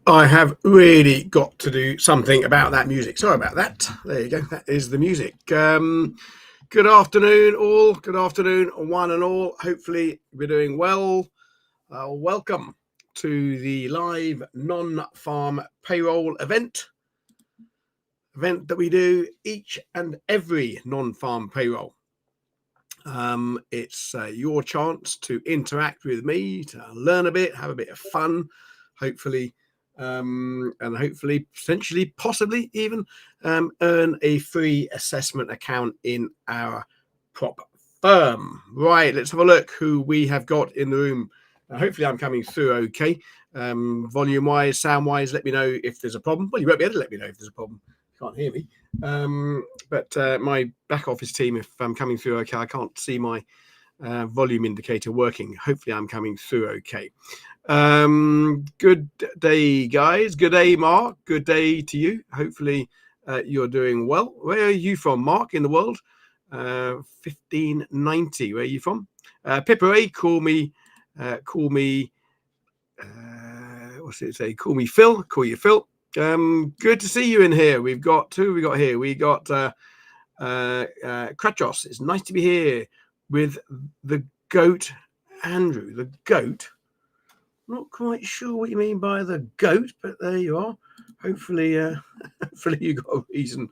I have really got to do something about that music. Sorry about that. There you go. That is the music. Good afternoon, all. Good afternoon, one and all. Hopefully, we're doing well. Welcome to the live non-farm payroll event that we do each and every non-farm payroll. It's your chance to interact with me, to learn a bit, have a bit of fun, hopefully. And hopefully, potentially, possibly even earn a free assessment account in our prop firm. Right, let's have a look who we have got in the room. Hopefully, I'm coming through okay. Volume-wise, sound-wise, let me know if there's a problem. Well, you won't be able to let me know if there's a problem. You can't hear me. But my back office team, if I'm coming through okay, I can't see my volume indicator working. Hopefully, I'm coming through okay. Good day, guys. Good day, Mark. Good day to you. Hopefully, you're doing well. Where are you from, Mark, in the world? 1590. Where are you from? Pippa, call me. What's it say? Call me Phil. Call you Phil. Good to see you in here. We've got two. We got here. We got Kratros. It's nice to be here with the goat, Andrew. The goat. Not quite sure what you mean by the goat, but there you are. Hopefully, hopefully you got a reason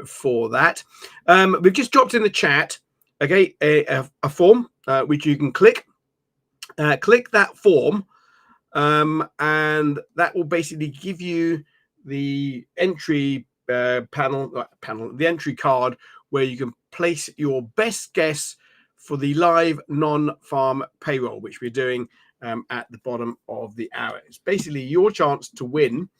for that. We've just dropped in the chat, okay, a form which you can click. Click that form, and that will basically give you the entry the entry card where you can place your best guess for the live non-farm payroll, which we're doing at the bottom of the hour. It's basically your chance to win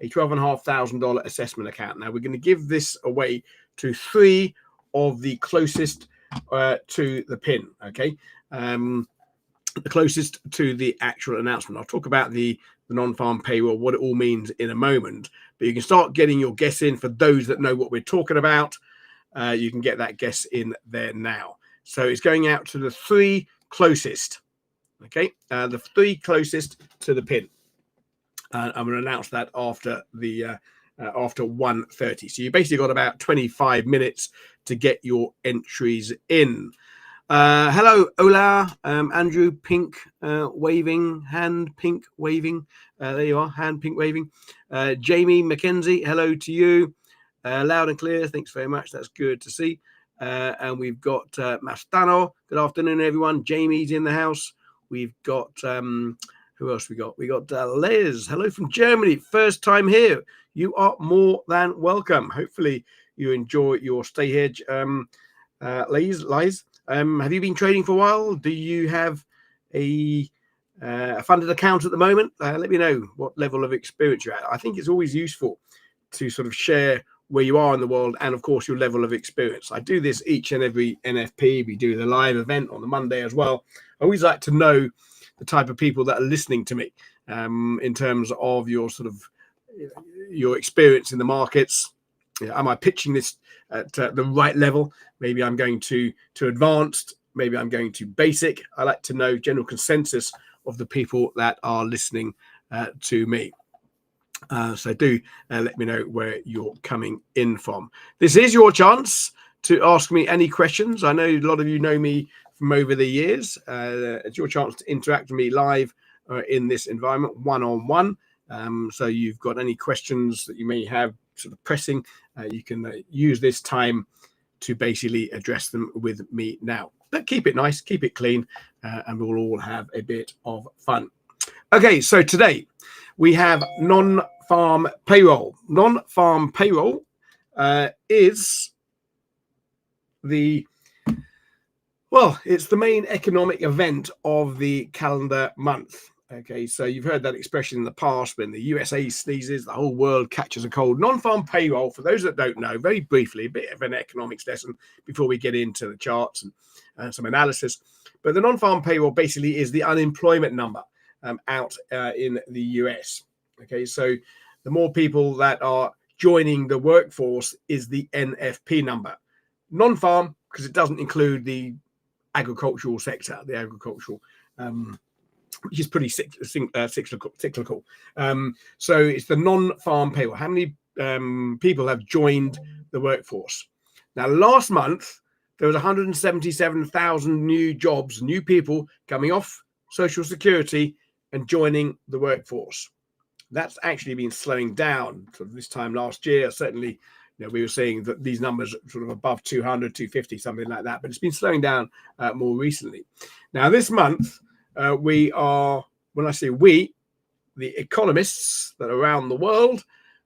a $12,500 assessment account. Now, we're going to give this away to three of the closest to the pin, okay? The closest to the actual announcement. I'll talk about the non-farm payroll, what it all means in a moment. But you can start getting your guess in for those that know what we're talking about. You can get that guess in there now. So it's going out to the three closest. Okay, the three closest to the pin. I'm going to announce that after the after 1:30. So you basically got about 25 minutes to get your entries in. Hello, Ola, Andrew, pink waving, hand pink waving. There you are, hand pink waving. Jamie Mackenzie, hello to you. Loud and clear, thanks very much. That's good to see. And we've got Mastano. Good afternoon, everyone. Jamie's in the house. We've got, who else we got? We got Liz. Hello from Germany. First time here. You are more than welcome. Hopefully you enjoy your stay here. Liz, have you been trading for a while? Do you have a funded account at the moment? Let me know what level of experience you're at. I think it's always useful to sort of share where you are in the world and, of course, your level of experience. I do this each and every NFP. We do the live event on the Monday as well. I always like to know the type of people that are listening to me in terms of your sort of your experience in the markets. Am I pitching this at the right level? Maybe I'm going to advanced. Maybe I'm going to basic. I like to know general consensus of the people that are listening to me. So do let me know where you're coming in from. This is your chance to ask me any questions. I know a lot of you know me from over the years. It's your chance to interact with me live in this environment, one-on-one. So you've got any questions that you may have sort of pressing, you can use this time to basically address them with me now. But keep it nice, keep it clean, and we'll all have a bit of fun. Okay, so today we have non-farm payroll. Non-farm payroll is it's the main economic event of the calendar month. Okay, so you've heard that expression in the past, when the USA sneezes, the whole world catches a cold. Non-farm payroll, for those that don't know, very briefly, a bit of an economics lesson before we get into the charts and some analysis. But the non-farm payroll basically is the unemployment number out in the US. Okay, so the more people that are joining the workforce is the NFP number. Non-farm, because it doesn't include the agricultural sector, the agricultural which is pretty cyclical. So it's the non-farm payroll. How many people have joined the workforce? Now, last month, there was 177,000 new jobs, new people coming off Social Security and joining the workforce. That's actually been slowing down. Sort of this time last year, certainly, we were seeing that these numbers are sort of above 200, 250, something like that. But it's been slowing down more recently. Now, this month, we are, when I say we, the economists that are around the world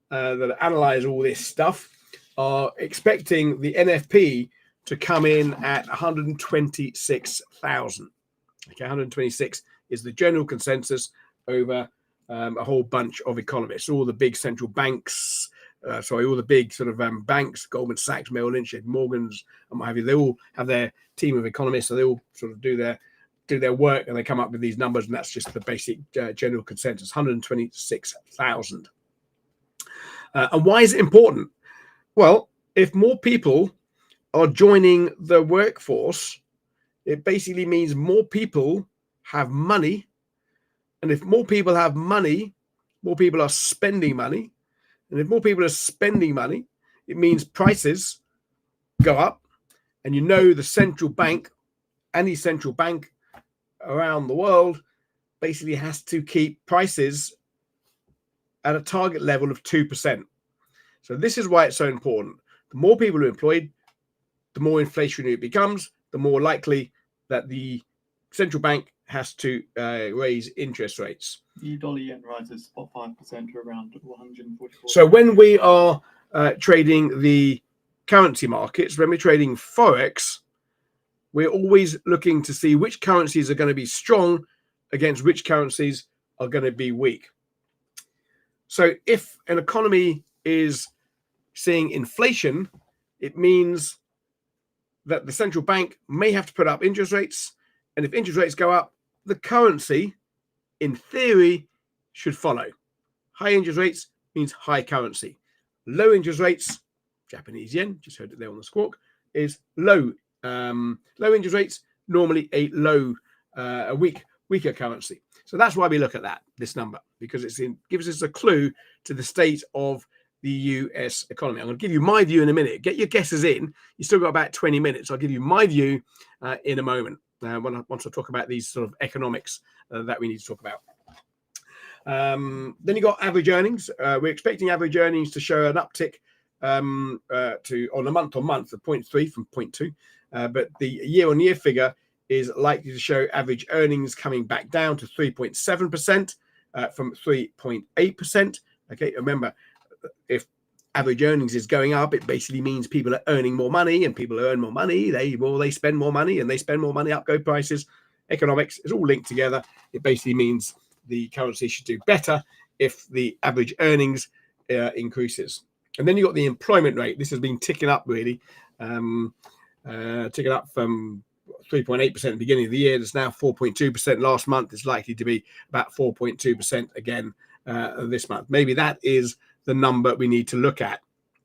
that analyze all this stuff are expecting the NFP to come in at 126,000. Okay, 126 is the general consensus over a whole bunch of economists, all the big central banks, all the big sort of banks, Goldman Sachs, Merrill Lynch, Morgans, and what have you. They all have their team of economists, so they all sort of do their work, and they come up with these numbers, and that's just the basic general consensus, 126,000. And why is it important? Well, if more people are joining the workforce, it basically means more people have money. And if more people have money, more people are spending money. And if more people are spending money, it means prices go up. And the central bank, any central bank around the world, basically has to keep prices at a target level of 2%. So this is why it's so important. The more people are employed, the more inflationary it becomes, the more likely that the central bank has to raise interest rates. The dollar yen rises 5% to around 144. So when we are trading the currency markets, when we're trading Forex, we're always looking to see which currencies are going to be strong against which currencies are going to be weak. So if an economy is seeing inflation, it means that the central bank may have to put up interest rates. And if interest rates go up, the currency, in theory, should follow. High interest rates means high currency. Low interest rates, Japanese yen, just heard it there on the squawk, is low. Low interest rates, normally a weaker currency. So that's why we look at this number, because it gives us a clue to the state of the US economy. I'm going to give you my view in a minute. Get your guesses in. You still got about 20 minutes. I'll give you my view in a moment once I talk about these sort of economics that we need to talk about. Then you got average earnings. We're expecting average earnings to show an uptick on a month-on-month of 0.3 from 0.2. But the year-on-year figure is likely to show average earnings coming back down to 3.7% from 3.8%. Okay, remember, if average earnings is going up, it basically means people are earning more money, and people earn more money, they spend more money, and they spend more money, up go prices. Economics is all linked together. It basically means the currency should do better if the average earnings increases. And then you got the employment rate. This has been ticking up really, ticking up from 3.8% at the beginning of the year. It's now 4.2% last month. It's likely to be about 4.2% again this month. Maybe that is the number we need to look at.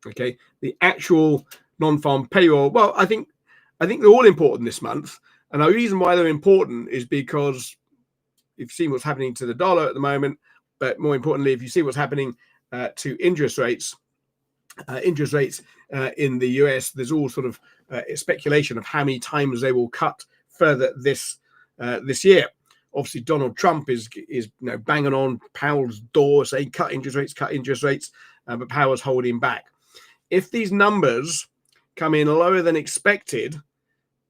Okay, the actual non-farm payroll. Well, I think they're all important this month, and the reason why they're important is because you've seen what's happening to the dollar at the moment, but more importantly, if you see what's happening to interest rates in the US, there's all sort of speculation of how many times they will cut further this year. Obviously, Donald Trump is banging on Powell's door saying cut interest rates, but Powell's holding back. If these numbers come in lower than expected,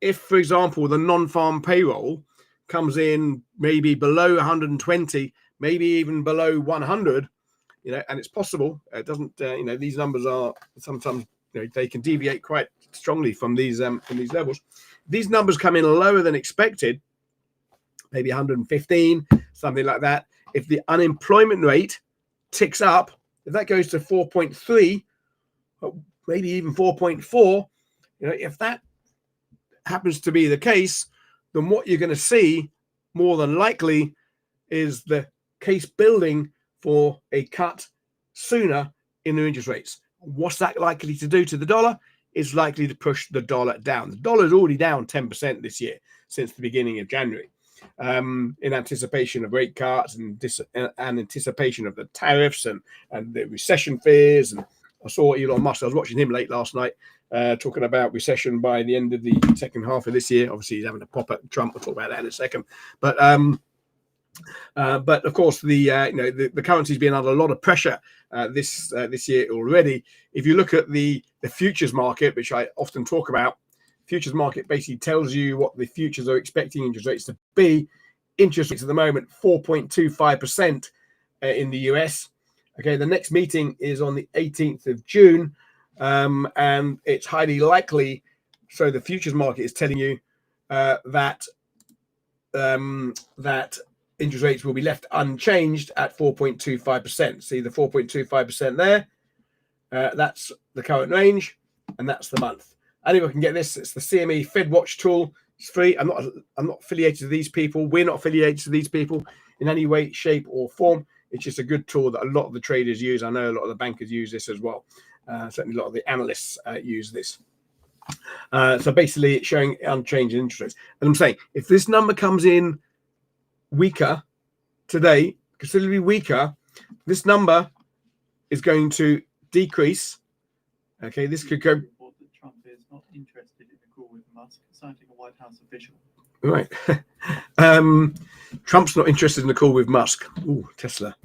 if, for example, the non-farm payroll comes in maybe below 120, maybe even below 100, and it's possible. It doesn't, these numbers are sometimes, they can deviate quite strongly from these levels. These numbers come in lower than expected, maybe 115, something like that. If the unemployment rate ticks up, if that goes to 4.3, maybe even 4.4, if that happens to be the case, then what you're going to see more than likely is the case building for a cut sooner in the interest rates. What's that likely to do to the dollar? It's likely to push the dollar down. The dollar is already down 10% this year since the beginning of January. in anticipation of rate cuts and anticipation of the tariffs and the recession fears. And I saw Elon Musk. I was watching him late last night, talking about recession by the end of the second half of this year. Obviously, he's having a pop at Trump. We'll talk about that in a second. But of course, the currency's been under a lot of pressure this year already. If you look at the futures market, which I often talk about, futures market basically tells you what the futures are expecting interest rates to be. Interest rates at the moment 4.25% in the US. Okay, the next meeting is on the 18th of June, and it's highly likely. So the futures market is telling you that interest rates will be left unchanged at 4.25%. See the 4.25% there? That's the current range, and that's the month. Anyone can get this. It's the CME Fed Watch tool. It's free. I'm not affiliated to these people. We're not affiliated to these people in any way, shape, or form. It's just a good tool that a lot of the traders use. I know a lot of the bankers use this as well. Certainly a lot of the analysts use this. So basically, it's showing unchanged interest rates. And I'm saying, if this number comes in weaker today, considerably weaker, this number is going to decrease. Okay, this could go. Trump is not interested in a call with Musk, citing a White House official. Right. Trump's not interested in a call with Musk. Ooh, Tesla.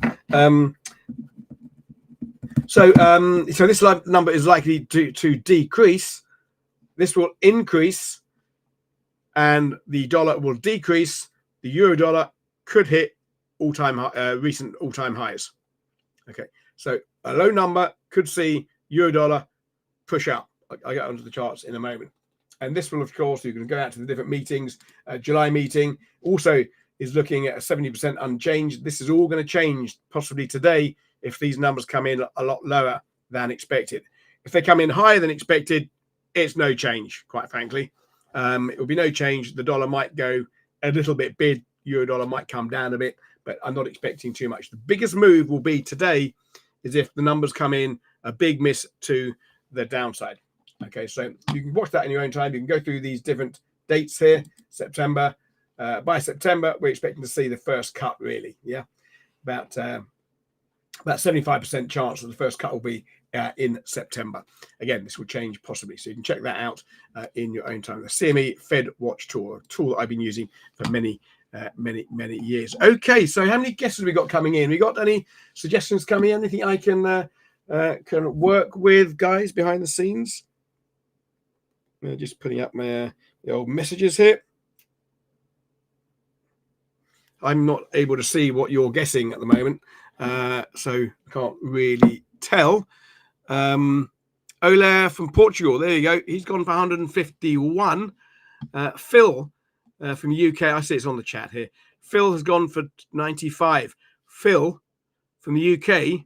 So this number is likely to decrease. This will increase, and the dollar will decrease. The euro dollar could hit recent all-time highs. Okay, so a low number could see euro dollar push up. I'll get onto the charts in a moment. And this will, of course, you can go out to the different meetings. July meeting also is looking at a 70% unchanged. This is all going to change possibly today if these numbers come in a lot lower than expected. If they come in higher than expected, it's no change, quite frankly. It will be no change. The dollar might go a little bit bid. Euro dollar might come down a bit, but I'm not expecting too much. The biggest move will be today is if the numbers come in a big miss to the downside. Okay, so you can watch that in your own time. You can go through these different dates here. September. By September, we're expecting to see the first cut, really. Yeah, about 75% chance that the first cut will be in September. Again, this will change possibly. So you can check that out in your own time. The CME Fed Watch tool, a tool that I've been using for many years. Okay, so how many guesses have we got coming in? We got any suggestions coming in? Anything I can work with, guys, behind the scenes? Just putting up my the old messages here. I'm not able to see what you're guessing at the moment, so I can't really tell. Ola from Portugal, there you go. He's gone for 151. Phil from the UK, I see it's on the chat here. Phil has gone for 95. Phil from the UK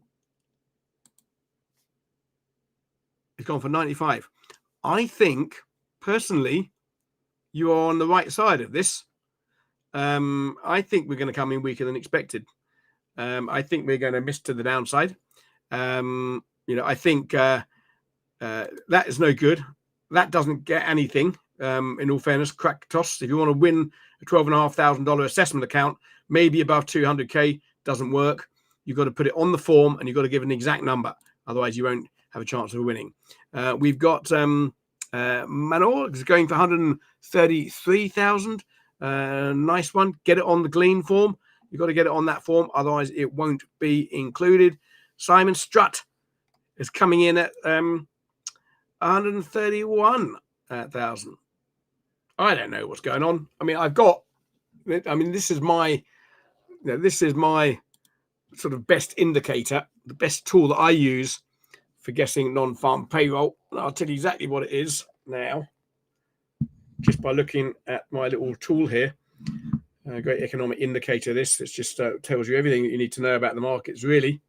has gone for 95. I think, personally, you are on the right side of this. I think we're going to come in weaker than expected. I think we're going to miss to the downside. I think that is no good. That doesn't get anything. In all fairness, crack toss. If you want to win a $12,500 assessment account, maybe above 200K, doesn't work. You've got to put it on the form and you've got to give an exact number. Otherwise, you won't have a chance of winning. We've got Manor is going for 133,000. Nice one. Get it on the Glean form. You've got to get it on that form. Otherwise, it won't be included. Simon Strutt is coming in at 131,000. I don't know what's going on. I mean, this is my sort of best indicator, the best tool that I use for guessing non-farm payroll. And I'll tell you exactly what it is now, just by looking at my little tool here. Great economic indicator. This just tells you everything that you need to know about the markets, really.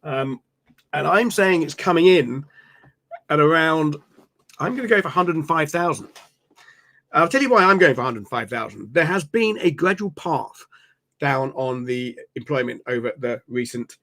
And I'm saying it's coming in at around, I'm going to go for 105,000. I'll tell you why I'm going for 105,000. There has been a gradual path down on the employment over the recent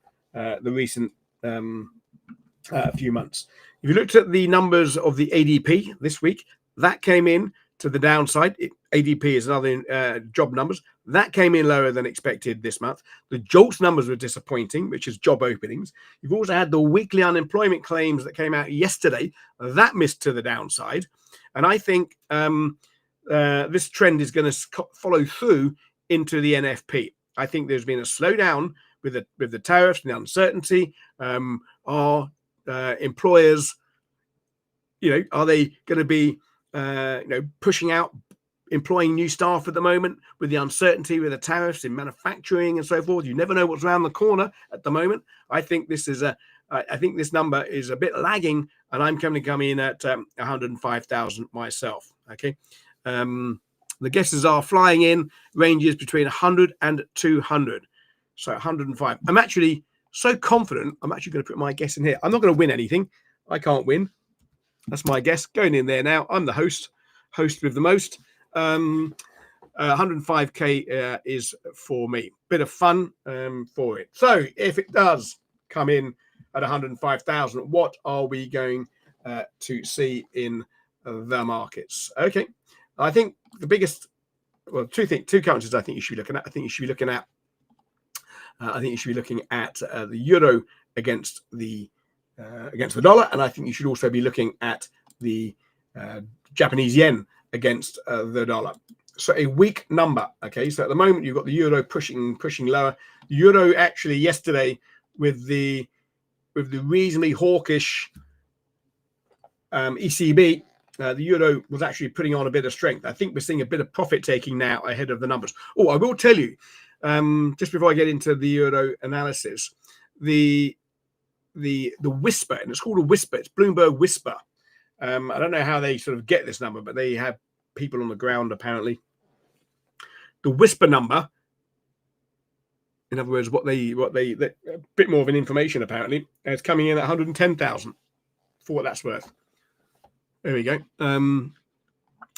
few months. If you looked at the numbers of the ADP this week, that came in to the downside. ADP is another job numbers. That came in lower than expected this month. The JOLTS numbers were disappointing, which is job openings. You've also had the weekly unemployment claims that came out yesterday. That missed to the downside. And I think this trend is going to follow through into the NFP. I think there's been a slowdown with the tariffs and the uncertainty. Are employers, are they going to be, pushing out, employing new staff at the moment with the uncertainty with the tariffs in manufacturing and so forth? You never know what's around the corner at the moment. I think this is I think this number is a bit lagging, and I'm going to come in at 105,000 myself. Okay. The guesses are flying in ranges between 100 and 200. So 105. I'm actually so confident. I'm actually going to put my guess in here. I'm not going to win anything. I can't win. That's my guess. Going in there now. I'm the host with the most. 105k is for me. Bit of fun for it. So if it does come in at 105,000, what are we going to see in the markets? Okay. I think the biggest, two currencies I think you should be looking at. I think you should be looking at the euro against the dollar, and I think you should also be looking at the Japanese yen against the dollar. So a weak number. Okay, so at the moment you've got the euro pushing lower. The euro actually yesterday with the reasonably hawkish ECB. The euro was actually putting on a bit of strength. I think we're seeing a bit of profit taking now ahead of the numbers. Oh, I will tell you, just before I get into the euro analysis, the whisper, and it's called a whisper. It's Bloomberg Whisper. I don't know how they sort of get this number, but they have people on the ground apparently. The whisper number, in other words, what they a bit more of an information apparently, is coming in at 110,000 for what that's worth. There we go.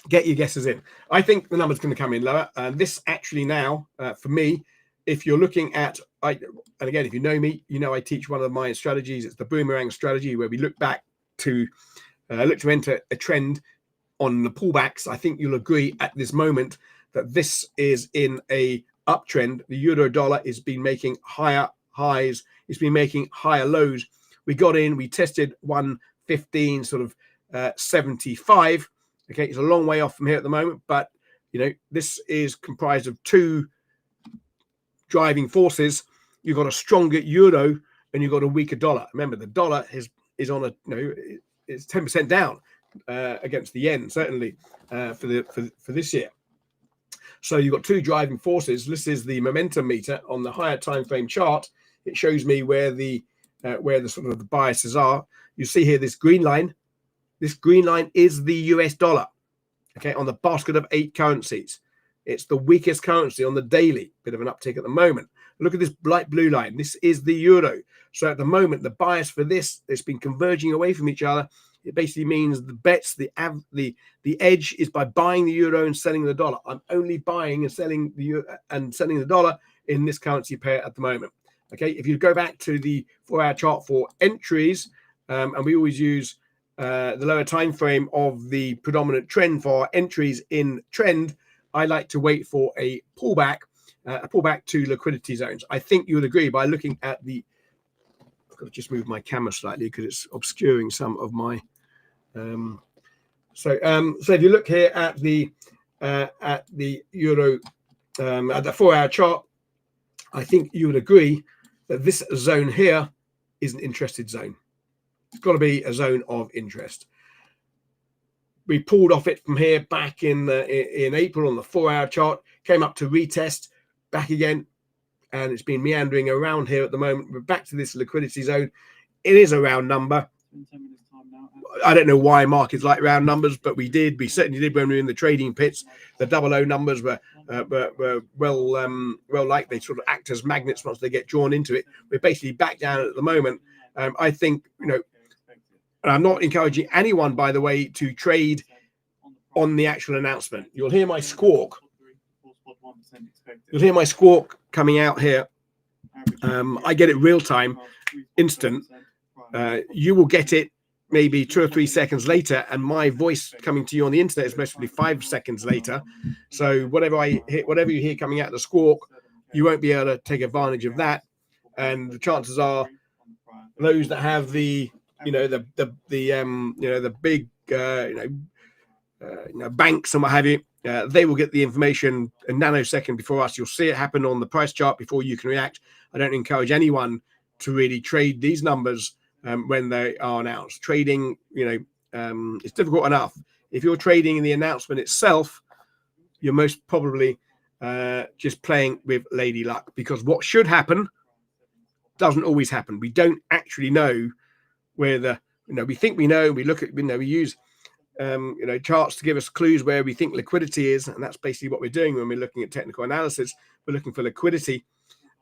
Get your guesses in. I think the number's going to come in lower. And this actually now, for me, if you're looking at, and again, if you know me, I teach one of my strategies. It's the boomerang strategy, where we look back to look to enter a trend on the pullbacks. I think you'll agree at this moment that this is in a uptrend. The euro dollar has been making higher highs. It's been making higher lows. We got in, we tested 115, sort of 75. Okay, it's a long way off from here at the moment, but this is comprised of two driving forces. You've got a stronger euro and you've got a weaker dollar. Remember, the dollar is on a it's 10% down against the yen, certainly for this year. So you've got two driving forces. This is the momentum meter on the higher time frame chart. It shows me where the sort of the biases are. You see here this green line. This green line is the US dollar, okay, on the basket of 8 currencies. It's the weakest currency on the daily, bit of an uptick at the moment. Look at this light blue line. This is the euro. So at the moment, the bias for this, it's been converging away from each other. It basically means the bets, the edge is by buying the euro and selling the dollar. I'm only buying and selling the euro and selling the dollar in this currency pair at the moment. Okay, if you go back to the 4-hour chart for entries, and we always use the lower time frame of the predominant trend for entries in trend, I like to wait for a pullback to liquidity zones. I think you would agree by looking at the. I've got to just move my camera slightly because it's obscuring some of my. So if you look here at the euro at the 4-hour chart, I think you would agree that this zone here is an interested zone. It's got to be a zone of interest. We pulled off it from here back in April on the 4-hour chart, came up to retest, back again, and it's been meandering around here at the moment. We're back to this liquidity zone. It is a round number. I don't know why markets like round numbers, but we certainly did when we were in the trading pits. The 00 numbers were well liked. They sort of act as magnets once they get drawn into it. We're basically back down at the moment. I think and I'm not encouraging anyone, by the way, to trade on the actual announcement. You'll hear my squawk. You'll hear my squawk coming out here. I get it real time, instant. You will get it maybe 2 or 3 seconds later, and my voice coming to you on the internet is mostly 5 seconds later. So whatever you hear coming out of the squawk, you won't be able to take advantage of that. And the chances are those that have the big banks and what have you, they will get the information a nanosecond before us. You'll see it happen on the price chart before you can react. I don't encourage anyone to really trade these numbers when they are announced. Trading, it's difficult enough. If you're trading in the announcement itself, you're most probably just playing with lady luck, because what should happen doesn't always happen. We don't actually know where we think we know. We look at, we use charts to give us clues where we think liquidity is, and that's basically what we're doing when we're looking at technical analysis. We're looking for liquidity,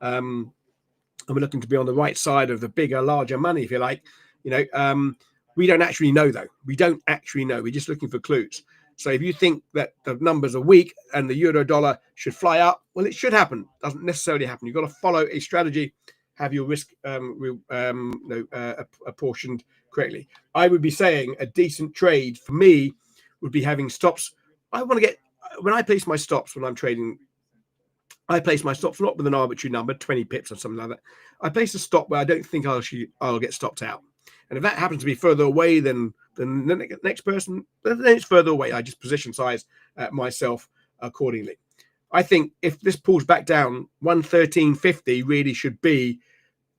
and we're looking to be on the right side of the bigger, larger money, if you like. We don't actually know, though. We don't actually know. We're just looking for clues. So if you think that the numbers are weak and the euro dollar should fly up, well, it should happen. Doesn't necessarily happen. You've got to follow a strategy, have your risk apportioned correctly. I would be saying a decent trade for me would be having stops. When I place my stops when I'm trading, I place my stops not with an arbitrary number, 20 pips or something like that. I place a stop where I don't think I'll get stopped out. And if that happens to be further away than the next person, then it's further away. I just position size myself accordingly. I think if this pulls back down, 113.50 really should be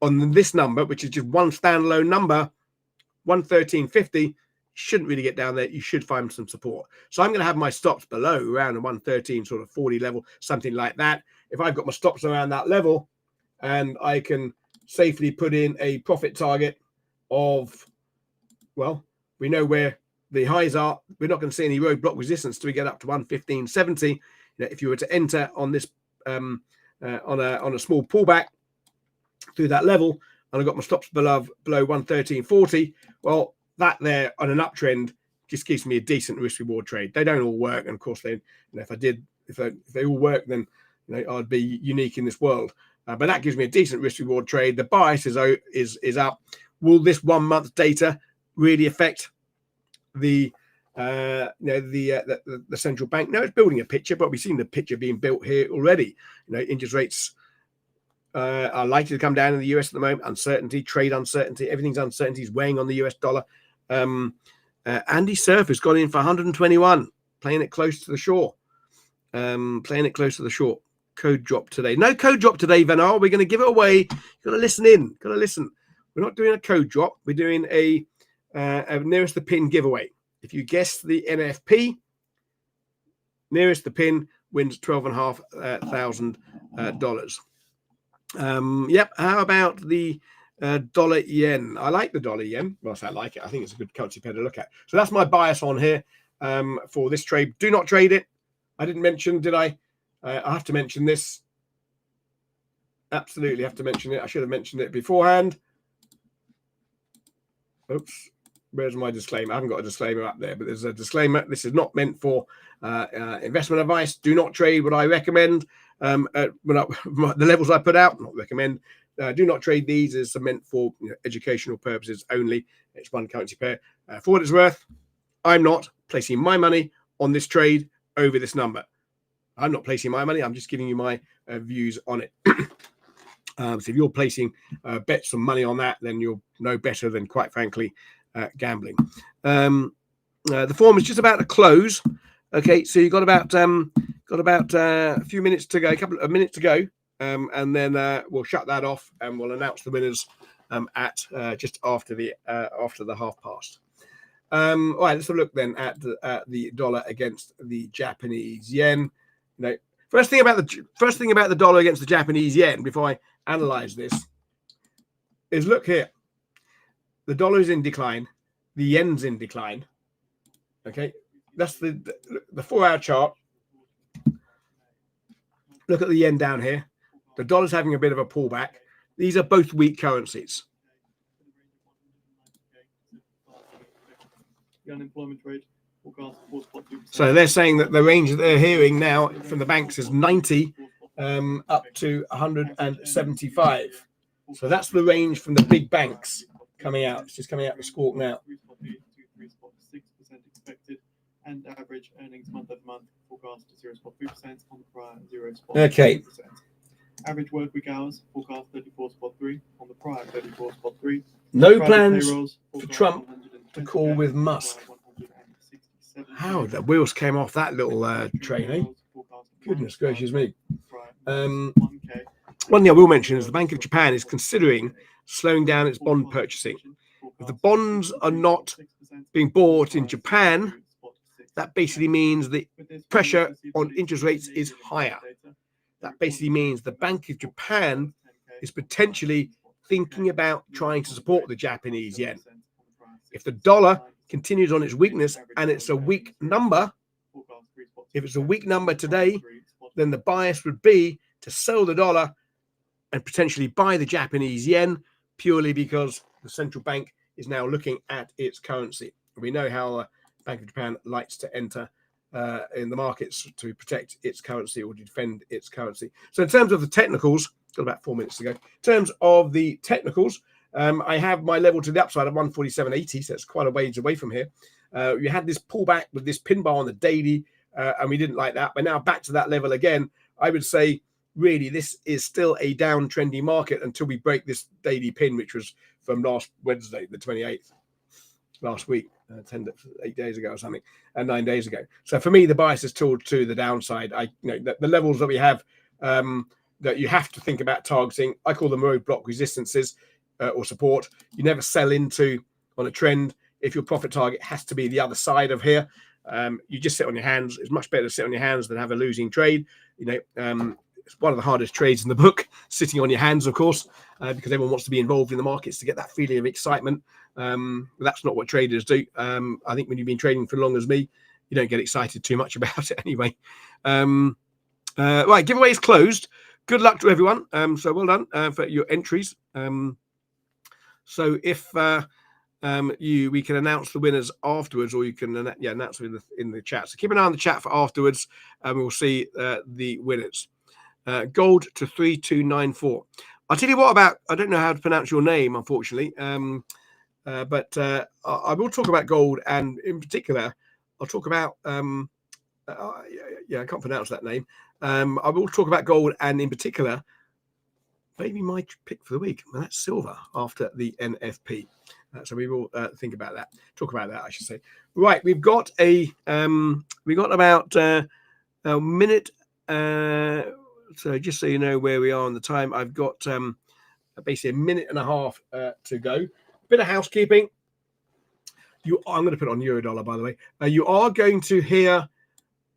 on this number, which is just one standalone number. 113.50 shouldn't really get down there. You should find some support. So I'm going to have my stops below around the 113 sort of 40 level, something like that. If I've got my stops around that level, and I can safely put in a profit target of, well, we know where the highs are. We're not going to see any roadblock resistance till we get up to 115.70. If you were to enter on this on a small pullback through that level, and I've got my stops below 113.40, well, that there on an uptrend just gives me a decent risk reward trade. They don't all work, and of course, if they all work, then I'd be unique in this world. But that gives me a decent risk reward trade. The bias is up. Will this 1 month data really affect the central bank? No, it's building a picture, but we've seen the picture being built here already. Interest rates are likely to come down in the US at the moment. Uncertainty, trade uncertainty, everything's uncertainty is weighing on the US dollar. Andy Surf has gone in for 121, playing it close to the shore. Code drop today. No code drop today, Vanar. We're going to give it away. You've got to listen in. Got to listen. We're not doing a code drop. We're doing a nearest the pin giveaway. If you guess the NFP, nearest the pin wins $12,500. Yep. How about the dollar yen? I like the dollar yen. Well, I like it. I think it's a good currency pair to look at. So that's my bias on here for this trade. Do not trade it. I didn't mention, did I? I have to mention this. Absolutely have to mention it. I should have mentioned it beforehand. Oops. Where's my disclaimer? I haven't got a disclaimer up there, but there's a disclaimer. This is not meant for investment advice. Do not trade what I recommend. The levels I put out, not recommend. Do not trade these. It's meant for educational purposes only. It's one currency pair. For what it's worth, I'm not placing my money on this trade over this number. I'm not placing my money. I'm just giving you my views on it. So if you're placing bets and money on that, then you'll know better than, quite frankly, gambling. The form is just about to close. Okay, so you've got about a few minutes to go, a couple of minutes to go, and then we'll shut that off and we'll announce the winners at just after the half past. All right, let's have a look then at the dollar against the Japanese yen. First thing about the dollar against the Japanese yen, before I analyze this, is look here. The dollar is in decline. The yen's in decline. Okay, that's the 4-hour chart. Look at the yen down here. The dollar's having a bit of a pullback. These are both weak currencies. The unemployment rate. So they're saying that the range that they're hearing now from the banks is 90 up to 175. So that's the range from the big banks coming out. It's just coming out with squawk now. average earnings month over month forecast 0.3% on the prior 0.3%. Okay. Average work week hours forecast 34.3 on the prior 34.3. No Private plans payrolls for forecast Trump 120K to call with on the Musk. prior 167K. How the wheels came off that little train, eh? Payrolls forecast Goodness 95K gracious me. prior 1 1K. thing I will mention is the Bank of Japan is considering slowing down its bond purchasing. If the bonds are not being bought in Japan, that basically means the pressure on interest rates is higher. That basically means the Bank of Japan is potentially thinking about trying to support the Japanese yen. If the dollar continues on its weakness and it's a weak number, if it's a weak number today, then the bias would be to sell the dollar and potentially buy the Japanese yen, purely because the central bank is now looking at its currency. We know how the Bank of Japan likes to enter in the markets to protect its currency or defend its currency. So in terms of the technicals, got about 4 minutes to go. In terms of the technicals, I have my level to the upside of 147.80, so it's quite a ways away from here. You had this pullback with this pin bar on the daily, and we didn't like that. But now back to that level again, I would say really this is still a downtrendy market until we break this daily pin, which was from last Wednesday, the 28th, last week, 8 days ago or something, and 9 days ago. So for me, the bias is towards to the downside. The levels that we have that you have to think about targeting, I call them roadblock resistances or support. You never sell into on a trend if your profit target has to be the other side of here. You just sit on your hands. It's much better to sit on your hands than have a losing trade. It's one of the hardest trades in the book, sitting on your hands, of course, because everyone wants to be involved in the markets to get that feeling of excitement. That's not what traders do. I think when you've been trading for as long as me, you don't get excited too much about it anyway. Right, giveaway is closed. Good luck to everyone. So well done for your entries. So if we can announce the winners afterwards, or you can announce them in the chat. So keep an eye on the chat for afterwards, and we'll see the winners. Gold to 3294. I'll tell you what about, I don't know how to pronounce your name, unfortunately, but I will talk about gold, and in particular, I'll talk about, I can't pronounce that name. I will talk about gold, and in particular, maybe my pick for the week, and that's silver after the NFP. So we will think about that, talk about that, I should say. Right, we've got about a minute. So just so you know where we are on the time, I've got basically a minute and a half to go. Bit of housekeeping. I'm going to put it on Eurodollar, by the way. You are going to hear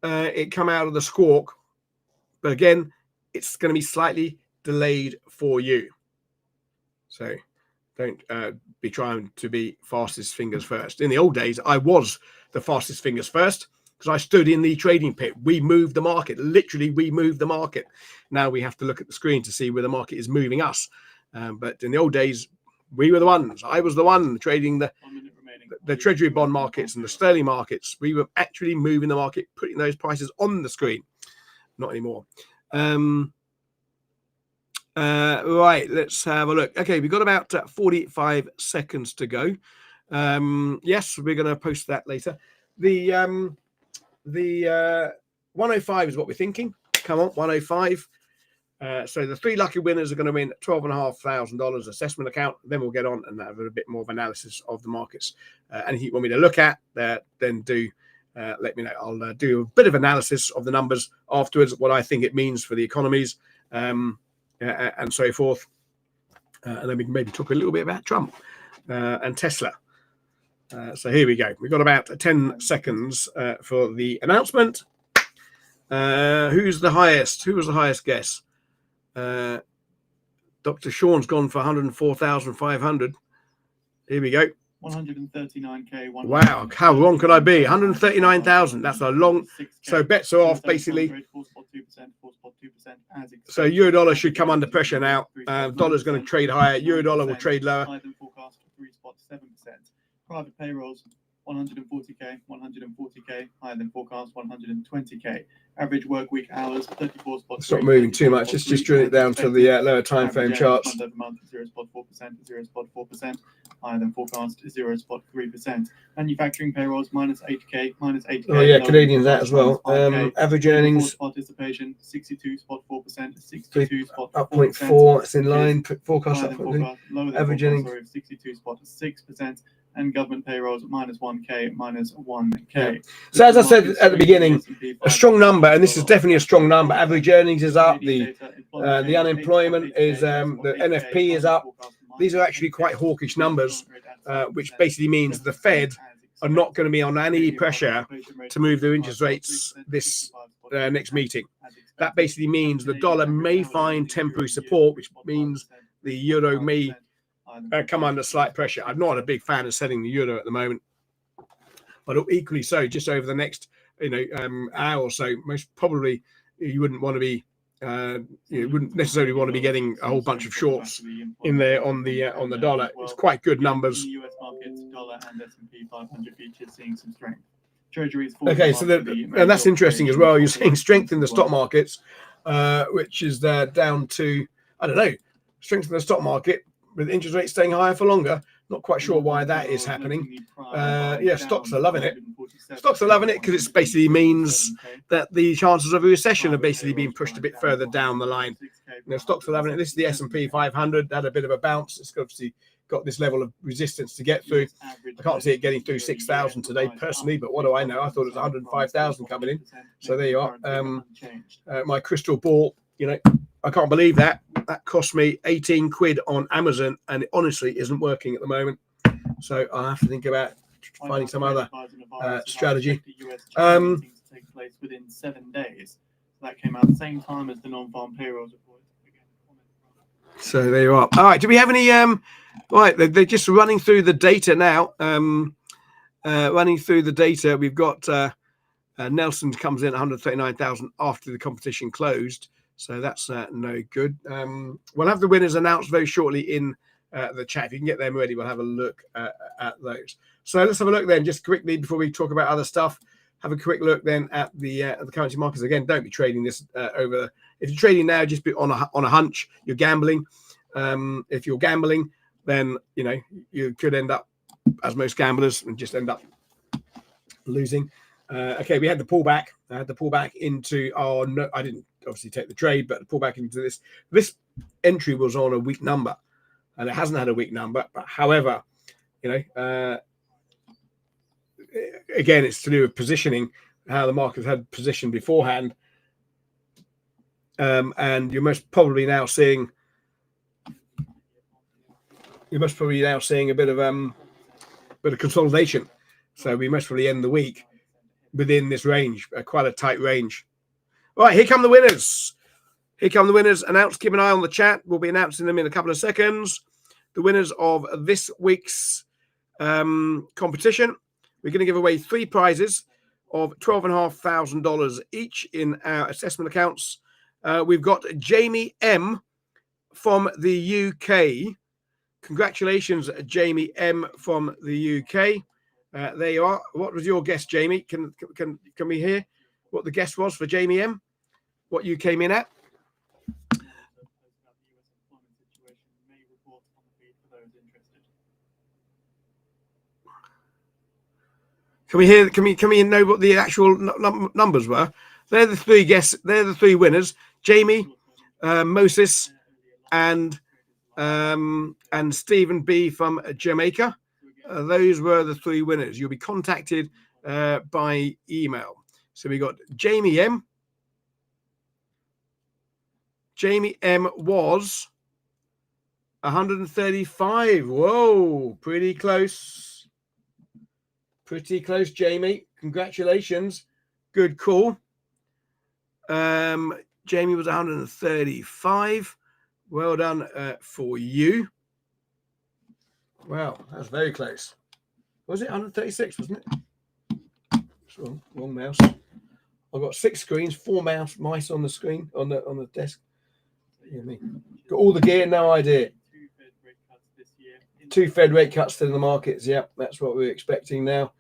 it come out of the squawk, but again, it's going to be slightly delayed for you. So don't be trying to be fastest fingers first. In the old days, I was the fastest fingers first, because I stood in the trading pit. We moved the market. Literally, we moved the market. Now we have to look at the screen to see where the market is moving us. But in the old days, we were the ones. I was the one trading the treasury bond markets and the sterling markets. We were actually moving the market, putting those prices on the screen. Not anymore. Right, let's have a look. Okay, we've got about 45 seconds to go. Yes, we're going to post that later. The 105 is what we're thinking. Come on, 105. So the three lucky winners are going to win $12,500 assessment account. Then we'll get on and have a bit more of analysis of the markets. Anything you want me to look at, then do let me know. I'll do a bit of analysis of the numbers afterwards, what I think it means for the economies and so forth. And then we can maybe talk a little bit about Trump and Tesla. So here we go. We've got about 10 seconds for the announcement. Who's the highest? Who was the highest guess? Dr. Sean's gone for 104,500. Here we go. 139K. Wow, how wrong could I be? 139,000. That's a long. So bets are off basically. So Eurodollar should come under pressure now. Dollar's going to trade higher. Eurodollar will trade lower. Private payrolls 140k, 140k, higher than forecast 120k. Average work week hours 34 spot. It's not moving too much. Let's just drill it down to the lower time frame charts. Month 0.4%, 0.4%, higher than forecast 0.3%. Manufacturing payrolls minus 8k, minus 8k. Oh yeah, Canadian that as well. Average earnings participation 62.4%, 62.4%. up 0.4. It's in line. Forecast up 0.4. Average earnings 62.6%. And government payrolls minus 1k, minus 1k. Yeah. So as I said at the beginning, a strong number, and this is definitely a strong number. Average earnings is up. The unemployment is the NFP is up. These are actually quite hawkish numbers, which basically means the Fed are not going to be on any pressure to move their interest rates this next meeting. That basically means the dollar may find temporary support, which means the euro may come under slight pressure. I'm not a big fan of selling the euro at the moment, but equally so, just over the next hour or so, most probably you wouldn't want to be you wouldn't necessarily want to be getting a whole bunch of shorts in there on the dollar. It's quite good numbers. US markets, dollar and S&P 500 futures seeing some strength. Treasuries. Okay, so and that's interesting as well. You're seeing strength in the stock markets, which is down to, I don't know, strength in the stock market with interest rates staying higher for longer. Not quite sure why that is happening. Yeah, stocks are loving it. Stocks are loving it because it basically means that the chances of a recession are basically being pushed a bit further down the line. Stocks are loving it. This is the S&P 500. Had a bit of a bounce. It's obviously got this level of resistance to get through. I can't see it getting through 6,000 today personally, but what do I know? I thought it was 105,000 coming in. So there you are. My crystal ball, I can't believe that. That cost me 18 quid on Amazon, and it honestly isn't working at the moment. So I'll have to think about finding some other strategy. Take place within 7 days. That came out at the same time as the non-farm payrolls report. So there you are. All right. Do we have any? Right. They're just running through the data now. Running through the data. We've got Nelson comes in 139,000 after the competition closed. So that's no good. We'll have the winners announced very shortly in the chat. If you can get them ready, we'll have a look at those. So let's have a look then, just quickly before we talk about other stuff. Have a quick look then at the currency markets. Again, don't be trading this over. If you're trading now, just be on a hunch. You're gambling. If you're gambling, then you could end up, as most gamblers, and just end up losing. Okay, we had the pullback. I had the pullback into our. No, I didn't obviously take the trade, but the pullback into this. This entry was on a weak number, and it hasn't had a weak number. But however, again, it's to do with positioning, how the market had positioned beforehand, and you're most probably now seeing. You're most probably now seeing a bit of consolidation. So we most probably end the week within this range, quite a tight range. All right, here come the winners. Here come the winners announced. Keep an eye on the chat. We'll be announcing them in a couple of seconds. The winners of this week's competition. We're going to give away 3 prizes of $12,500 each in our assessment accounts. We've got Jamie M from the UK. Congratulations, Jamie M from the UK. There you are. What was your guess, Jamie? Can we hear what the guess was for Jamie M? What you came in at? Can we hear? Can we know what the actual numbers were? They're the 3 guests. They're the 3 winners: Jamie, Moses, and Stephen B from Jamaica. Those were the 3 winners. You'll be contacted by email. So we got Jamie M. Jamie M was 135. Whoa, pretty close. Pretty close, Jamie. Congratulations. Good call. Jamie was 135. Well done for you. Wow, that's very close. Was it 136, wasn't it? Wrong mouse. I've got 6 screens, 4 mice on the screen, on the desk. Got all the gear, no idea. 2 Fed rate cuts to the markets. Yeah, that's what we're expecting now.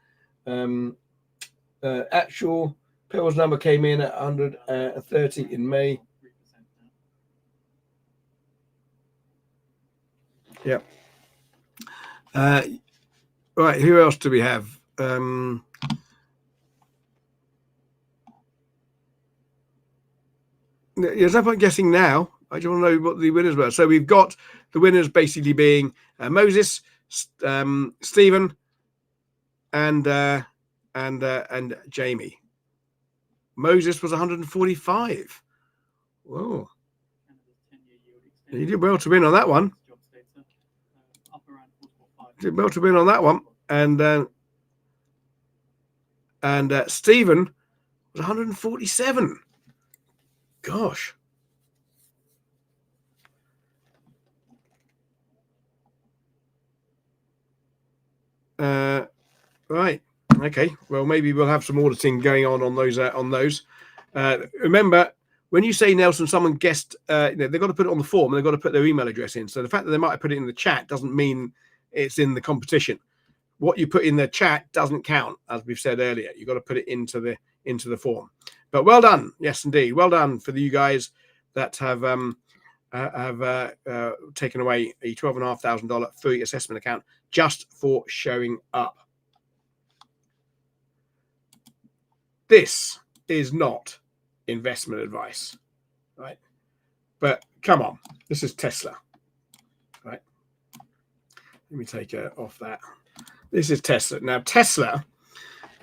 Actual Payroll's number came in at 130 in May. Yeah. Right. Who else do we have? There's no point guessing now. I just want to know what the winners were. So we've got the winners basically being Moses, Stephen, and Jamie. Moses was 145. Whoa. You did well to win on that one. Did well to win on that one. And Stephen was 147. Gosh. Right. Okay. Well, maybe we'll have some auditing going on those. Remember, when you say Nelson, someone guessed, they've got to put it on the form and they've got to put their email address in. So the fact that they might have put it in the chat doesn't mean it's in the competition. What you put in the chat doesn't count, as we've said earlier. You've got to put it into the form. But well done, yes, indeed, well done for you guys that have taken away a $12,500 free assessment account just for showing up. This is not investment advice, right? But come on, this is Tesla, right? Let me take off that. This is Tesla. Now, Tesla,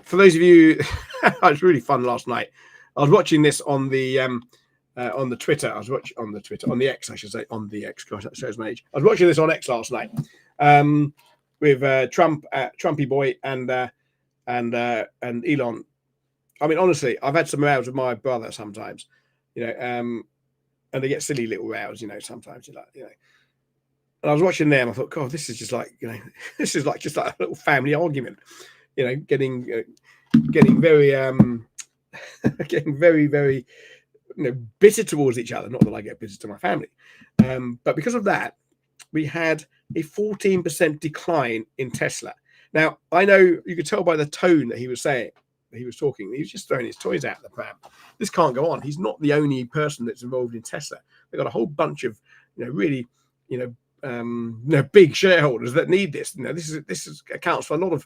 for those of you, it was really fun last night. I was watching this on the Twitter. I was watching on the X, I should say, on the X. Gosh, that shows my age. I was watching this on X last night with Trumpy boy and Elon. I mean, honestly, I've had some rows with my brother sometimes, and they get silly little rows, sometimes, And I was watching them. I thought, God, this is just like, this is like just like a little family argument, getting very, getting very, very, bitter towards each other. Not that I get bitter to my family, but because of that, we had a 14% decline in Tesla. Now, I know you could tell by the tone that he was saying. He was talking. He was just throwing his toys out of the pram. This can't go on. He's not the only person that's involved in Tesla. They've got a whole bunch of, really, big shareholders that need this. This accounts for a lot of,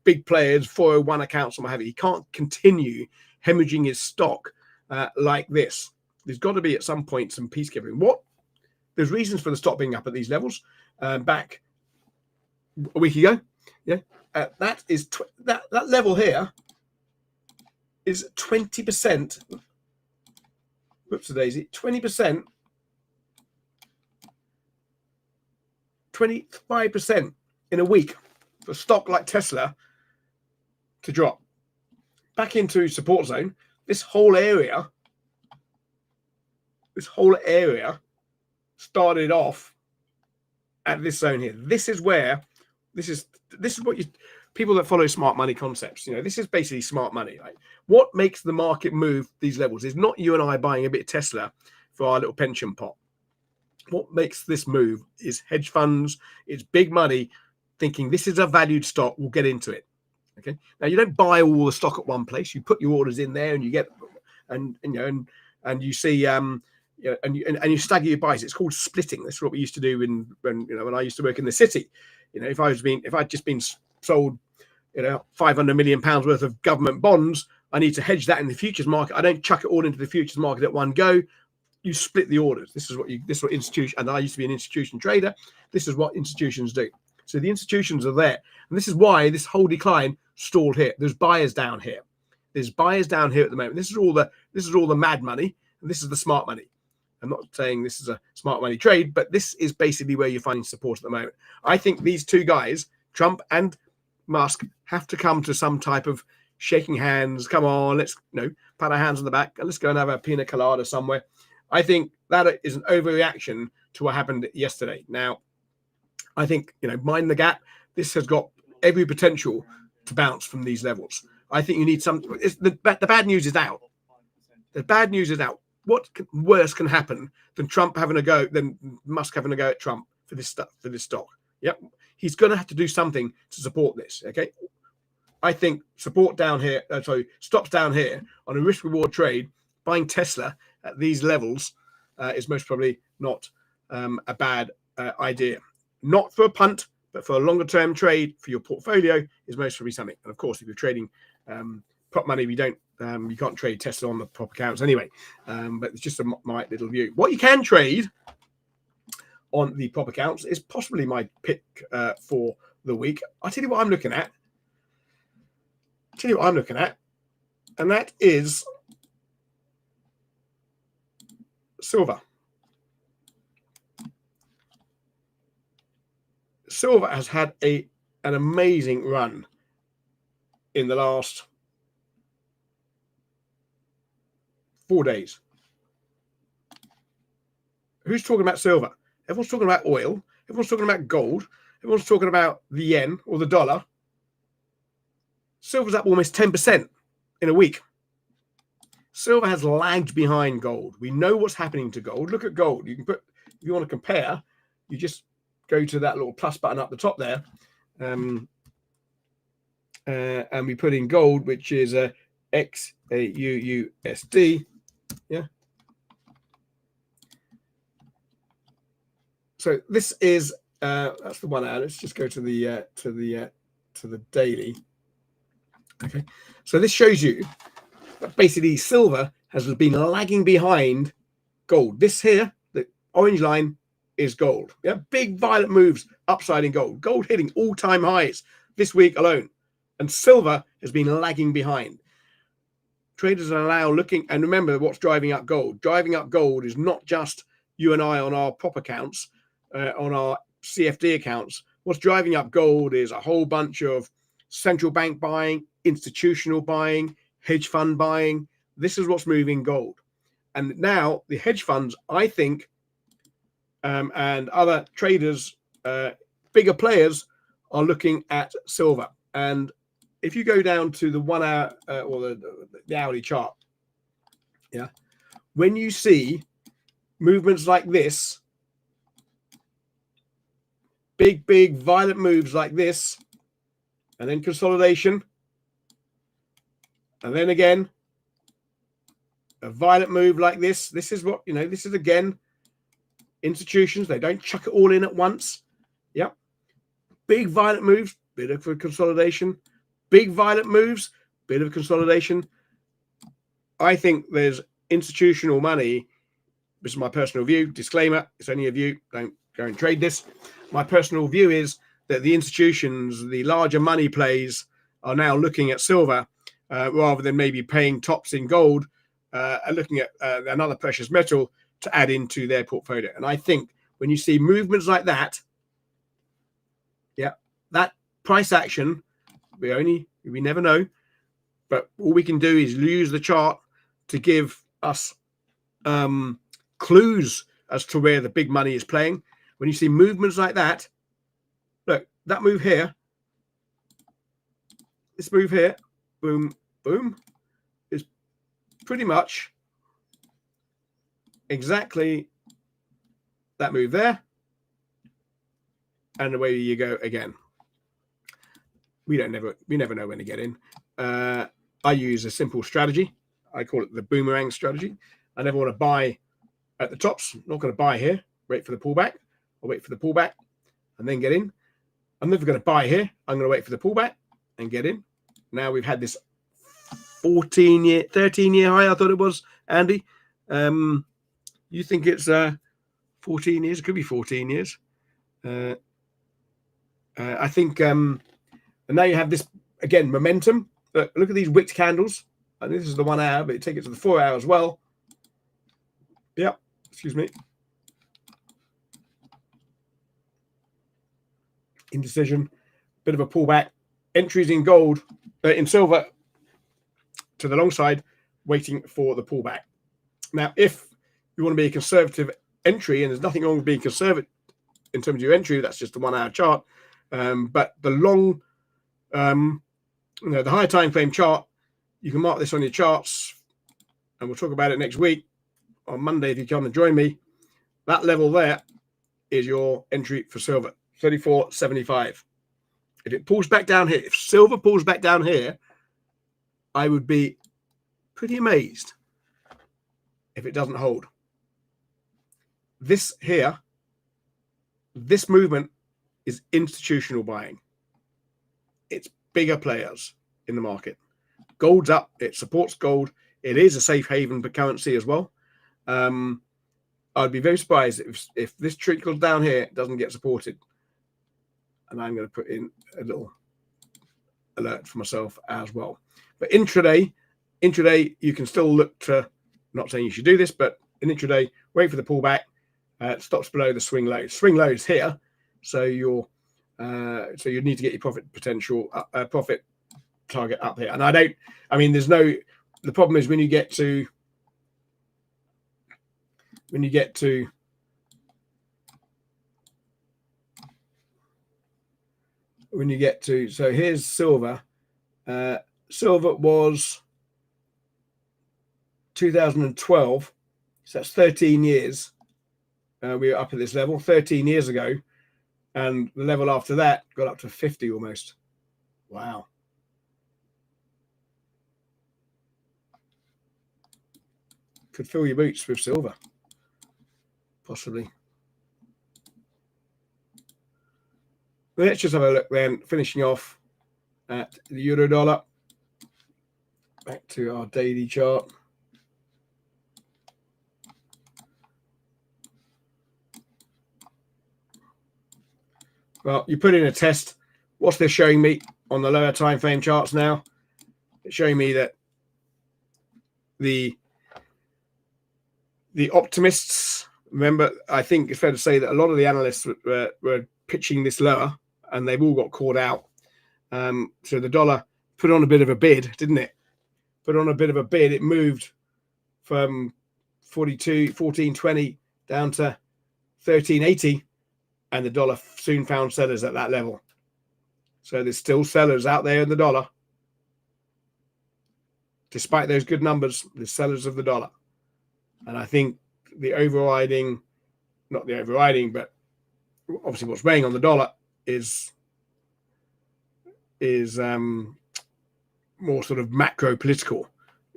big players, 401 accounts, and what have you. He can't continue hemorrhaging his stock like this. There's got to be at some point some peacekeeping. There's reasons for the stock being up at these levels. Back a week ago, that is that level here is 20%. Whoops, daisy, 20%, 25% in a week for stock like Tesla to drop back into support zone. This whole area started off at this zone here. This is what people that follow smart money concepts, this is basically smart money. Right? What makes the market move these levels is not you and I buying a bit of Tesla for our little pension pot. What makes this move is hedge funds, it's big money thinking this is a valued stock, we'll get into it. Okay. Now you don't buy all the stock at one place. You put your orders in there and you get, and you see, and you stagger your buys. It's called splitting. That's what we used to do when I used to work in the city. If I'd just been sold, £500 million worth of government bonds, I need to hedge that in the futures market. I don't chuck it all into the futures market at one go. You split the orders. This is what institution, and I used to be an institution trader. This is what institutions do. So the institutions are there. And this is why this whole decline stalled here. There's buyers down here. There's buyers down here at the moment. This is all the mad money, and this is the smart money. I'm not saying this is a smart money trade, but this is basically where you're finding support at the moment. I think these two guys, Trump and Musk, have to come to some type of shaking hands. Come on, let's pat our hands on the back and let's go and have a pina colada somewhere. I think that is an overreaction to what happened yesterday. Now, I think, mind the gap. This has got every potential to bounce from these levels. I think you need some. The bad news is out. The bad news is out. What worse can happen than Musk having a go at Trump for this stock? Yep, he's going to have to do something to support this. Okay, I think support down here, stops down here on a risk reward trade. Buying Tesla at these levels is most probably not a bad idea. Not for a punt, but for a longer term trade for your portfolio is most probably something. And of course, if you're trading prop money, you can't trade Tesla on the prop accounts anyway. But it's just my little view. What you can trade on the prop accounts is possibly my pick for the week. I'll tell you what I'm looking at. And that is silver. Silver has had an amazing run in the last 4 days. Who's talking about silver? Everyone's talking about oil. Everyone's talking about gold. Everyone's talking about the yen or the dollar. Silver's up almost 10% in a week. Silver has lagged behind gold. We know what's happening to gold. Look at gold. You can put, if you want to compare, you just go to that little plus button up the top there. And we put in gold, which is XAUUSD. Yeah. So this is that's the 1 hour. Let's just go to the daily. Okay. So this shows you that basically silver has been lagging behind gold. This here, the orange line, is gold. Yeah, big violet moves upside in gold. Gold hitting all-time highs this week alone, and silver has been lagging behind. Traders are now looking, and remember what's driving up gold. Driving up gold is not just you and I on our prop accounts, on our CFD accounts. What's driving up gold is a whole bunch of central bank buying, institutional buying, hedge fund buying. This is what's moving gold. And now the hedge funds, I think, and other traders, bigger players, are looking at silver. And if you go down to the 1 hour or the hourly chart, yeah, when you see movements like this, big violent moves like this, and then consolidation, and then again a violent move like this. This is what, this is again institutions. They don't chuck it all in at once. Yep. Big violent moves, bit of a consolidation. Big violent moves, bit of consolidation. I think there's institutional money. This is my personal view. Disclaimer, it's only a view. Don't go and trade this. My personal view is that the institutions, the larger money plays, are now looking at silver rather than maybe paying tops in gold, and looking at another precious metal to add into their portfolio. And I think when you see movements like that, yeah, that price action, we never know, but all we can do is use the chart to give us clues as to where the big money is playing. When you see movements like that, look, that move here, this move here, boom, boom, is pretty much exactly that move there, and away you go again. We never know when to get in. I use a simple strategy. I call it the boomerang strategy. I never want to buy at the tops. I'm not going to buy here. Wait for the pullback. I'll wait for the pullback and then get in. I'm never going to buy here. I'm going to wait for the pullback and get in. Now we've had this 13-year high. I thought it was, Andy. You think it's 14 years? It could be 14 years. I think, and now you have this again momentum. Look at these wicked candles. And this is the 1 hour, but you take it to the 4 hour as well. Yep. Excuse me. Indecision. Bit of a pullback. Entries in gold, in silver, to the long side, waiting for the pullback. Now, if you want to be a conservative entry, and there's nothing wrong with being conservative in terms of your entry, that's just a 1 hour chart. But the long, the higher time frame chart, you can mark this on your charts, and we'll talk about it next week on Monday if you come and join me. That level there is your entry for silver, 34.75. If it pulls back down here, if silver pulls back down here, I would be pretty amazed if it doesn't hold. This here, this movement is institutional buying. It's bigger players in the market. Gold's up. It supports gold. It is a safe haven for currency as well. I'd be very surprised if this trickles down here, it doesn't get supported. And I'm going to put in a little alert for myself as well. But intraday, you can still look to, I'm not saying you should do this, but in intraday, wait for the pullback. Stops below the swing low. Swing low is here, so you need to get your profit potential, profit target up here. And the problem is when you get to so here's silver. Silver was 2012, so that's 13 years. We were up at this level 13 years ago, and the level after that got up to 50 almost. Wow. Could fill your boots with silver, possibly. Let's just have a look then, finishing off at the euro dollar. Back to our daily chart. Well, you put in a test. What's this showing me on the lower time frame charts now? It's showing me that the optimists, remember, I think it's fair to say that a lot of the analysts were pitching this lower, and they've all got caught out. So the dollar put on a bit of a bid, didn't it? Put on a bit of a bid. It moved from 14.20 down to 13.80, and the dollar soon found sellers at that level. So there's still sellers out there in the dollar. Despite those good numbers, there's sellers of the dollar. And I think the overriding, not the overriding, but obviously what's weighing on the dollar is more sort of macro political.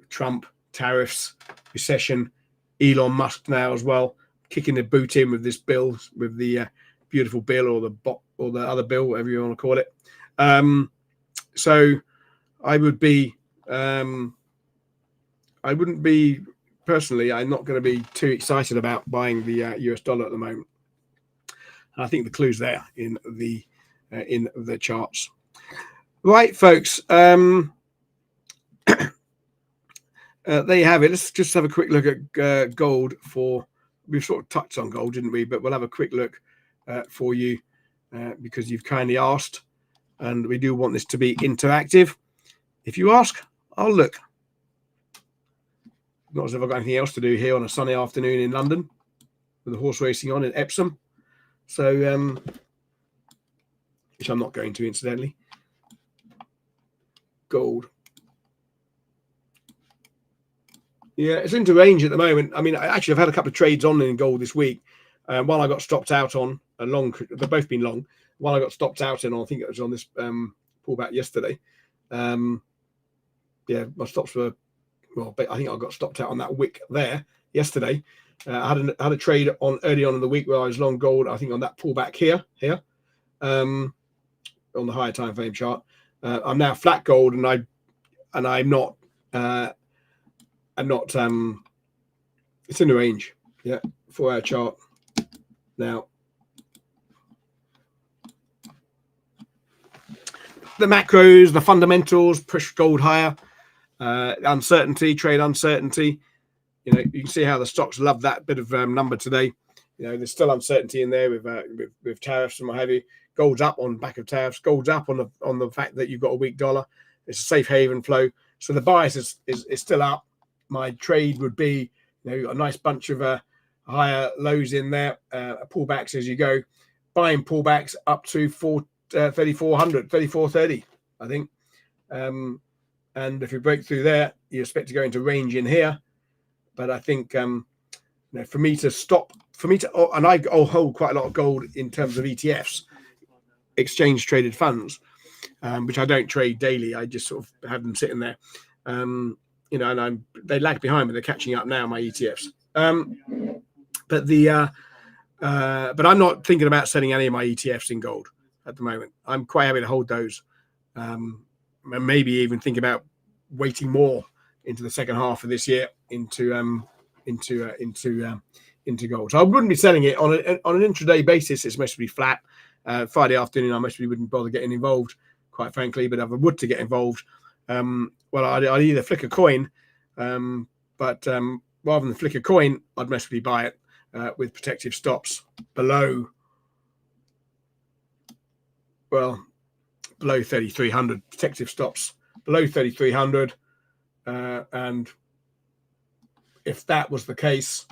Trump, tariffs, recession, Elon Musk now as well, kicking the boot in with this bill, with the beautiful bill or the other bill, whatever you want to call it. So I would be, I wouldn't be personally, I'm not going to be too excited about buying the US dollar at the moment. And I think the clue's there in the charts. Right, folks. There you have it. Let's just have a quick look at gold. We've sort of touched on gold, didn't we? But we'll have a quick look for you because you've kindly asked, and we do want this to be interactive. If you ask, I'll look. Not as if I've got anything else to do here on a sunny afternoon in London with the horse racing on in Epsom. So, which I'm not going to, incidentally. Gold. Yeah, it's into range at the moment. I mean, I've had a couple of trades on in gold this week. One I got stopped out on, a long. They've both been long. One I got stopped out in, I think it was on this pullback yesterday. Yeah, my stops were, well, I think I got stopped out on that wick there yesterday. I had a trade on early on in the week where I was long gold. I think on that pullback here, on the higher time frame chart. I'm now flat gold, and I'm not. It's in the range. Yeah, 4-hour chart. Now, the macros, the fundamentals push gold higher. Uncertainty, trade uncertainty. You know, you can see how the stocks love that bit of number today. You know, there's still uncertainty in there with tariffs and what have you. Gold's up on the back of tariffs. Gold's up on the fact that you've got a weak dollar. It's a safe haven flow. So the bias is still up. My trade would be, you know, you've got a nice bunch of higher lows in there, pullbacks as you go, buying pullbacks up to 3,400, 3,430, I think. And if you break through there, you expect to go into range in here. But I think, you know, and I'll hold quite a lot of gold in terms of ETFs, exchange traded funds. which I don't trade daily. I just sort of have them sitting there, and they lag behind, but they're catching up now, my ETFs. But I'm not thinking about selling any of my ETFs in gold at the moment. I'm quite happy to hold those, and maybe even think about waiting more into the second half of this year into gold. So I wouldn't be selling it on an intraday basis. It's mostly flat. Friday afternoon, I mostly wouldn't bother getting involved, quite frankly. But if I would to get involved, I'd either flick a coin, but rather than flick a coin, I'd mostly buy it with protective stops below 3,300. Protective stops below 3,300, and if that was the case,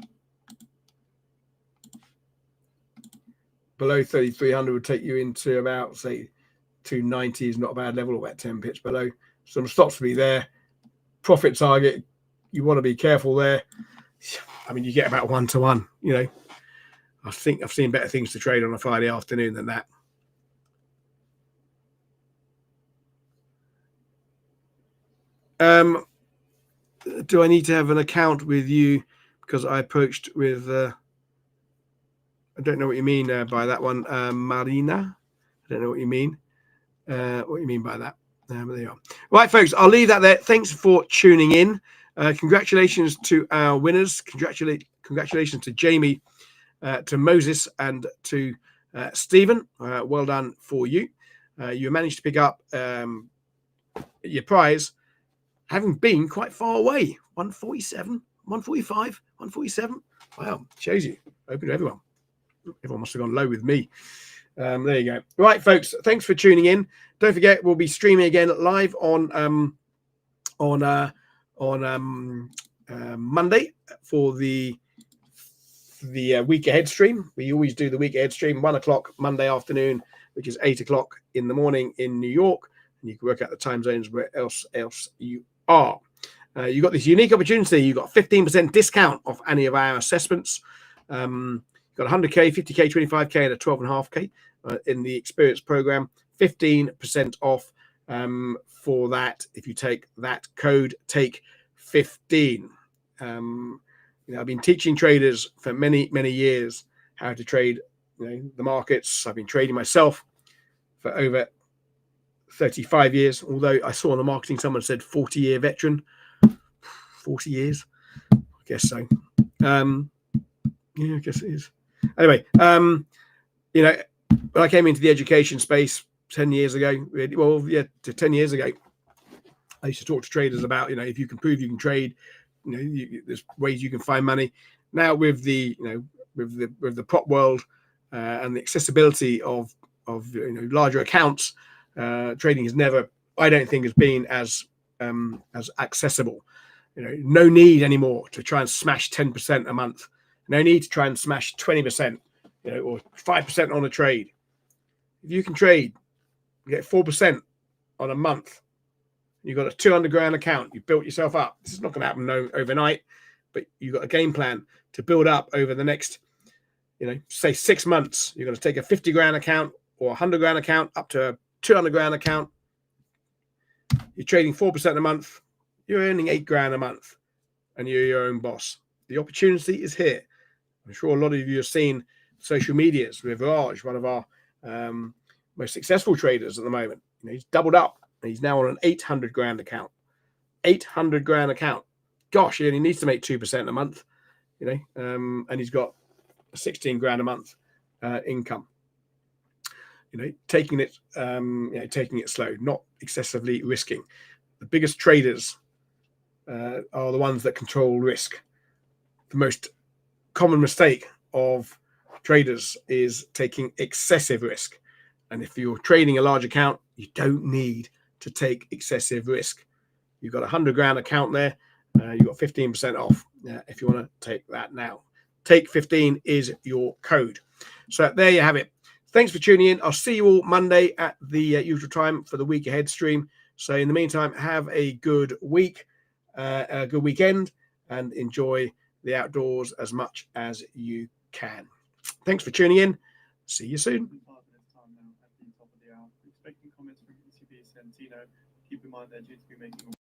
below 3,300 would take you into about, say, 290 is not a bad level, about 10 pips below. Some stops will be there. Profit target, you want to be careful there. I mean, you get about 1-to-1, I think I've seen better things to trade on a Friday afternoon than that. Do I need to have an account with you because I approached with I don't know what you mean by that one, Marina. I don't know what you mean. What you mean by that. There you are. Right, folks, I'll leave that there. Thanks for tuning in. Congratulations to our winners. Congratulations to Jamie, to Moses, and to Stephen. Well done for you. You managed to pick up your prize, having been quite far away. 147, 145, 147. Wow, shows you. Open to everyone. Everyone must have gone low with me. There you go. Right, folks, thanks for tuning in. Don't forget, we'll be streaming again live on Monday for the week ahead stream. We always do the week ahead stream, 1 o'clock Monday afternoon, which is 8 o'clock in the morning in New York. And you can work out the time zones where else you are. You've got this unique opportunity. You've got 15% discount off any of our assessments. You've got 100K, 50K, 25K, and a 12.5K in the experience program. 15% off for that if you take that code, take 15. I've been teaching traders for many, many years how to trade the markets. I've been trading myself for over 35 years, although I saw on the marketing someone said 40-year veteran. 40 years? I guess so. Yeah, I guess it is. Anyway, when I came into the education space 10 years ago, 10 years ago, I used to talk to traders about, if you can prove you can trade, there's ways you can find money. Now with the prop world and the accessibility of larger accounts, trading has never, I don't think, has been as accessible. No need anymore to try and smash 10% a month. No need to try and smash 20%, or 5% on a trade. If you can trade, you get 4% on a month. You've got a 200 grand account. You built yourself up. This is not going to happen overnight, but you've got a game plan to build up over the next, say 6 months. You're going to take a 50 grand account or 100 grand account up to a 200 grand account. You're trading 4% a month. You're earning 8 grand a month, and you're your own boss. The opportunity is here. I'm sure a lot of you have seen social medias with Raj, one of our most successful traders at the moment. He's doubled up. And he's now on an 800 grand account. 800 grand account. Gosh, he only needs to make 2% a month, and he's got 16 grand a month income. Taking it slow, not excessively risking. The biggest traders are the ones that control risk. The most common mistake of traders is taking excessive risk. And if you're trading a large account, you don't need to take excessive risk. You've got a 100 grand account there. You've got 15% off if you want to take that now. Take 15 is your code. So there you have it. Thanks for tuning in. I'll see you all Monday at the usual time for the week ahead stream. So in the meantime, have a good week, a good weekend, and enjoy the outdoors as much as you can. Thanks for tuning in. See you soon. keep in mind they're due to be making